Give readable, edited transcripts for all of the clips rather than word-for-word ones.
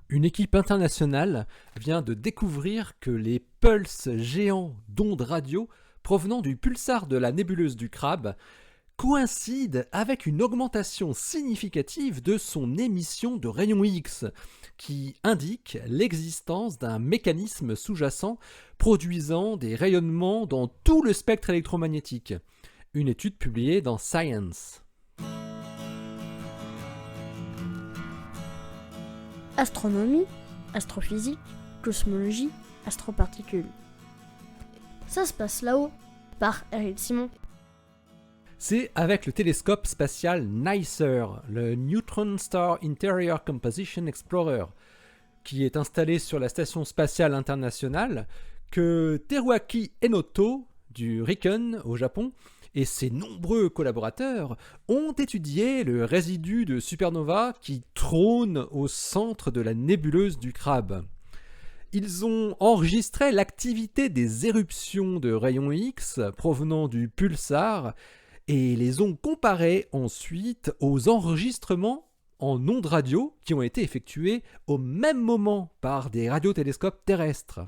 Une équipe internationale vient de découvrir que les pulses géants d'ondes radio provenant du pulsar de la nébuleuse du Crabe coïncident avec une augmentation significative de son émission de rayons X, qui indique l'existence d'un mécanisme sous-jacent produisant des rayonnements dans tout le spectre électromagnétique. Une étude publiée dans Science. Astronomie, astrophysique, cosmologie, astroparticules. Ça se passe là-haut, par Eric Simon. C'est avec le télescope spatial NICER, le Neutron Star Interior Composition Explorer, qui est installé sur la Station spatiale internationale, que Teruaki Enoto, du RIKEN au Japon, et ses nombreux collaborateurs ont étudié le résidu de supernova qui trône au centre de la nébuleuse du Crabe. Ils ont enregistré l'activité des éruptions de rayons X provenant du pulsar et les ont comparés ensuite aux enregistrements en ondes radio qui ont été effectués au même moment par des radiotélescopes terrestres.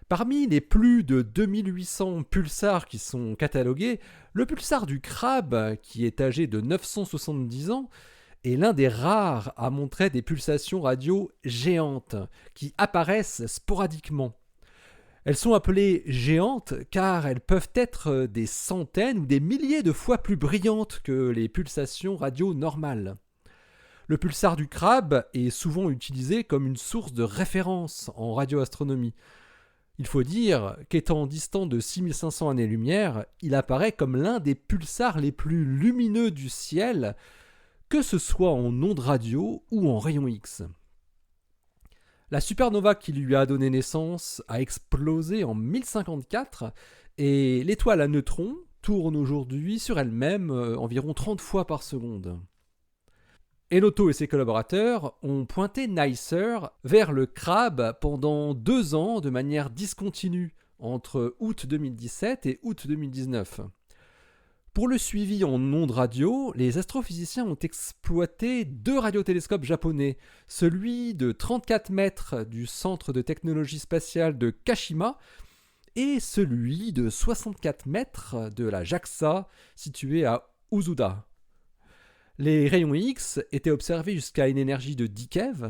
Parmi les plus de 2800 pulsars qui sont catalogués, le pulsar du Crabe, qui est âgé de 970 ans, est l'un des rares à montrer des pulsations radio géantes, qui apparaissent sporadiquement. Elles sont appelées géantes car elles peuvent être des centaines ou des milliers de fois plus brillantes que les pulsations radio normales. Le pulsar du Crabe est souvent utilisé comme une source de référence en radioastronomie. Il faut dire qu'étant distant de 6500 années-lumière, il apparaît comme l'un des pulsars les plus lumineux du ciel, que ce soit en ondes radio ou en rayons X. La supernova qui lui a donné naissance a explosé en 1054 et l'étoile à neutrons tourne aujourd'hui sur elle-même environ 30 fois par seconde. Enoto et ses collaborateurs ont pointé NICER vers le Crabe pendant 2 ans de manière discontinue, entre août 2017 et août 2019. Pour le suivi en ondes radio, les astrophysiciens ont exploité 2 radiotélescopes japonais, celui de 34 mètres du Centre de technologie spatiale de Kashima et celui de 64 mètres de la JAXA située à Usuda. Les rayons X étaient observés jusqu'à une énergie de 10 keV,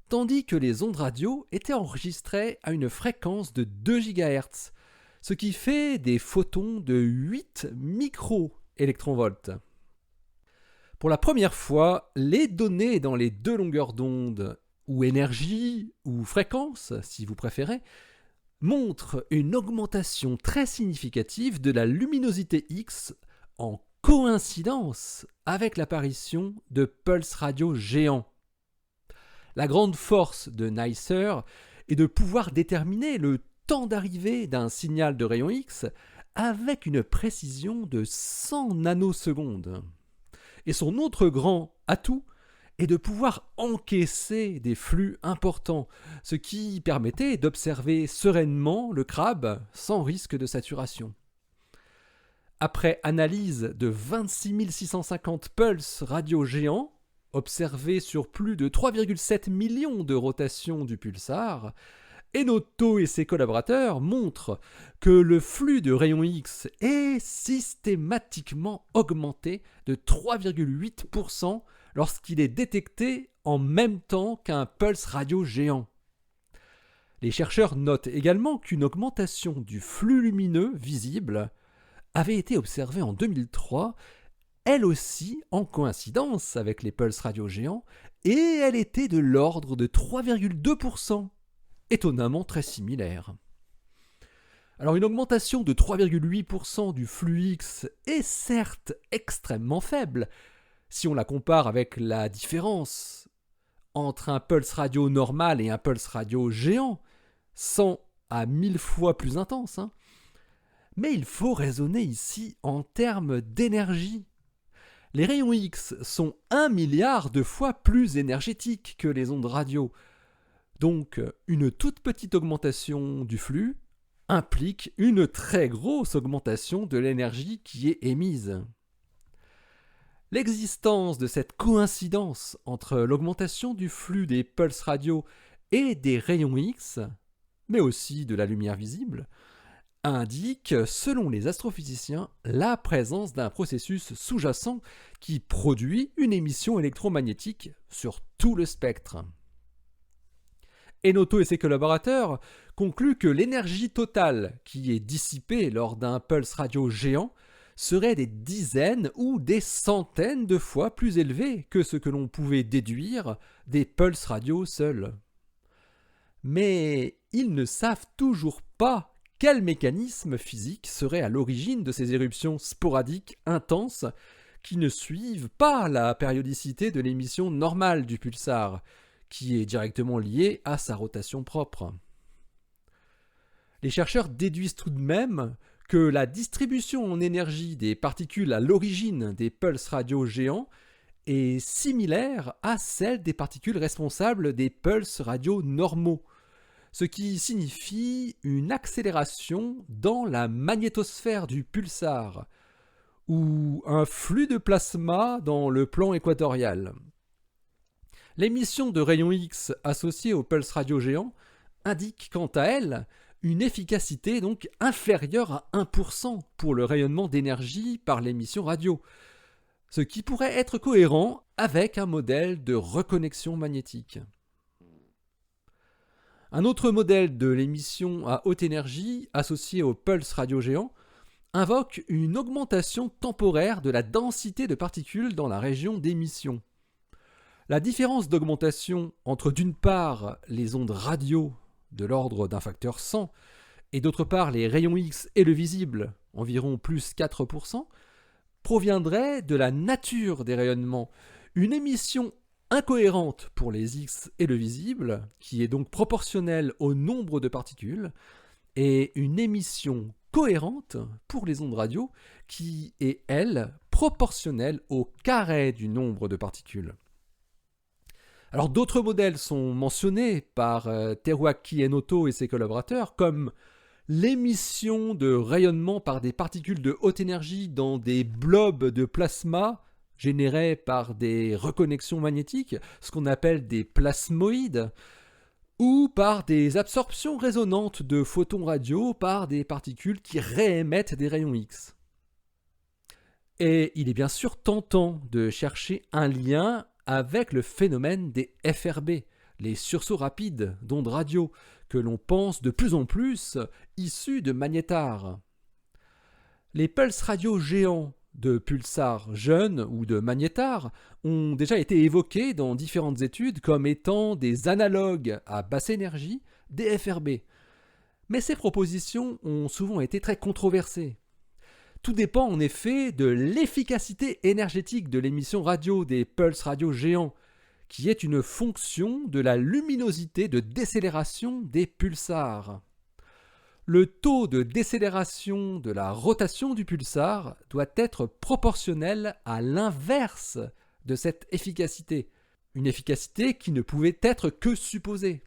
tandis que les ondes radio étaient enregistrées à une fréquence de 2 GHz, ce qui fait des photons de 8 microélectronvolts. Pour la première fois, les données dans les 2 longueurs d'onde, ou énergie, ou fréquence, si vous préférez, montrent une augmentation très significative de la luminosité X en coïncidence avec l'apparition de pulses radio géants. La grande force de NICER est de pouvoir déterminer le temps d'arrivée d'un signal de rayon X avec une précision de 100 nanosecondes. Et son autre grand atout est de pouvoir encaisser des flux importants, ce qui permettait d'observer sereinement le Crabe sans risque de saturation. Après analyse de 26 650 pulses radio géants, observés sur plus de 3,7 millions de rotations du pulsar, Enoto et ses collaborateurs montrent que le flux de rayons X est systématiquement augmenté de 3,8% lorsqu'il est détecté en même temps qu'un pulse radio géant. Les chercheurs notent également qu'une augmentation du flux lumineux visible avait été observée en 2003, elle aussi en coïncidence avec les pulses radio géants, et elle était de l'ordre de 3,2%, étonnamment très similaire. Alors une augmentation de 3,8% du flux X est certes extrêmement faible, si on la compare avec la différence entre un pulse radio normal et un pulse radio géant, 100 à 1000 fois plus intense, Mais il faut raisonner ici en termes d'énergie. Les rayons X sont 1 milliard de fois plus énergétiques que les ondes radio. Donc, une toute petite augmentation du flux implique une très grosse augmentation de l'énergie qui est émise. L'existence de cette coïncidence entre l'augmentation du flux des pulses radio et des rayons X, mais aussi de la lumière visible, indique, selon les astrophysiciens, la présence d'un processus sous-jacent qui produit une émission électromagnétique sur tout le spectre. Enoto et ses collaborateurs concluent que l'énergie totale qui est dissipée lors d'un pulse radio géant serait des dizaines ou des centaines de fois plus élevée que ce que l'on pouvait déduire des pulses radio seuls. Mais ils ne savent toujours pas quel mécanisme physique serait à l'origine de ces éruptions sporadiques intenses qui ne suivent pas la périodicité de l'émission normale du pulsar, qui est directement liée à sa rotation propre. Les chercheurs déduisent tout de même que la distribution en énergie des particules à l'origine des pulses radio géants est similaire à celle des particules responsables des pulses radio normaux, ce qui signifie une accélération dans la magnétosphère du pulsar, ou un flux de plasma dans le plan équatorial. L'émission de rayons X associée aux pulses radio géants indique quant à elle une efficacité donc inférieure à 1% pour le rayonnement d'énergie par l'émission radio, ce qui pourrait être cohérent avec un modèle de reconnexion magnétique. Un autre modèle de l'émission à haute énergie associée aux pulses radio géants invoque une augmentation temporaire de la densité de particules dans la région d'émission. La différence d'augmentation entre d'une part les ondes radio de l'ordre d'un facteur 100 et d'autre part les rayons X et le visible, environ plus 4%, proviendrait de la nature des rayonnements. Une émission incohérente pour les X et le visible, qui est donc proportionnelle au nombre de particules, et une émission cohérente pour les ondes radio, qui est, elle, proportionnelle au carré du nombre de particules. Alors d'autres modèles sont mentionnés par Teruaki Enoto et ses collaborateurs, comme l'émission de rayonnement par des particules de haute énergie dans des blobs de plasma générés par des reconnexions magnétiques, ce qu'on appelle des plasmoïdes, ou par des absorptions résonantes de photons radio par des particules qui réémettent des rayons X. Et il est bien sûr tentant de chercher un lien avec le phénomène des FRB, les sursauts rapides d'ondes radio, que l'on pense de plus en plus issus de magnétars. Les pulses radio géants de pulsars jeunes ou de magnétars ont déjà été évoqués dans différentes études comme étant des analogues à basse énergie des FRB. Mais ces propositions ont souvent été très controversées. Tout dépend en effet de l'efficacité énergétique de l'émission radio des pulses radio géants, qui est une fonction de la luminosité de décélération des pulsars. Le taux de décélération de la rotation du pulsar doit être proportionnel à l'inverse de cette efficacité, une efficacité qui ne pouvait être que supposée.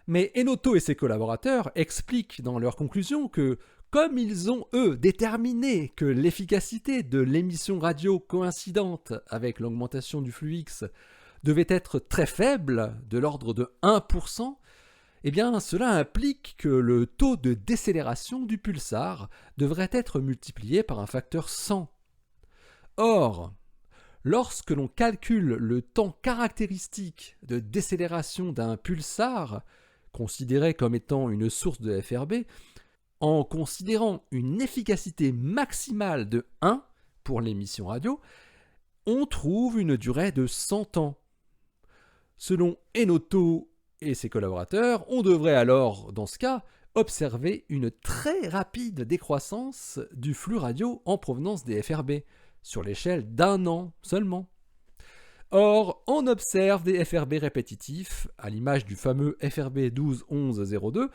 Mais Enoto et ses collaborateurs expliquent dans leur conclusion que, comme ils ont, eux, déterminé que l'efficacité de l'émission radio coïncidente avec l'augmentation du flux X devait être très faible, de l'ordre de 1%, eh bien, cela implique que le taux de décélération du pulsar devrait être multiplié par un facteur 100. Or, lorsque l'on calcule le temps caractéristique de décélération d'un pulsar, considéré comme étant une source de FRB, en considérant une efficacité maximale de 1 pour l'émission radio, on trouve une durée de 100 ans. Selon Enoto et ses collaborateurs, on devrait alors, dans ce cas, observer une très rapide décroissance du flux radio en provenance des FRB, sur l'échelle d'1 an seulement. Or, on observe des FRB répétitifs, à l'image du fameux FRB 121102,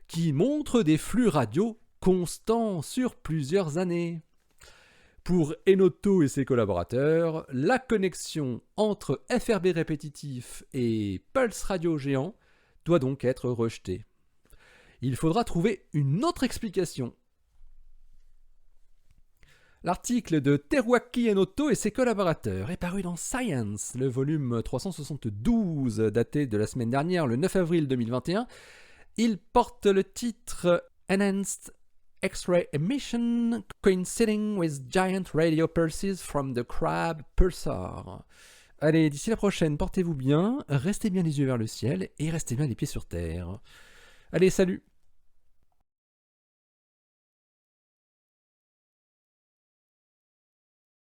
qui montrent des flux radio constants sur plusieurs années. Pour Enoto et ses collaborateurs, la connexion entre FRB répétitif et pulse radio géant doit donc être rejetée. Il faudra trouver une autre explication. L'article de Teruaki Enoto et ses collaborateurs est paru dans Science, le volume 372, daté de la semaine dernière, le 9 avril 2021. Il porte le titre Enhanced X-ray Emission Coinciding with Giant Radio Pulses from the Crab Pulsar. Allez, d'ici la prochaine, portez-vous bien, restez bien les yeux vers le ciel et restez bien les pieds sur terre. Allez, salut!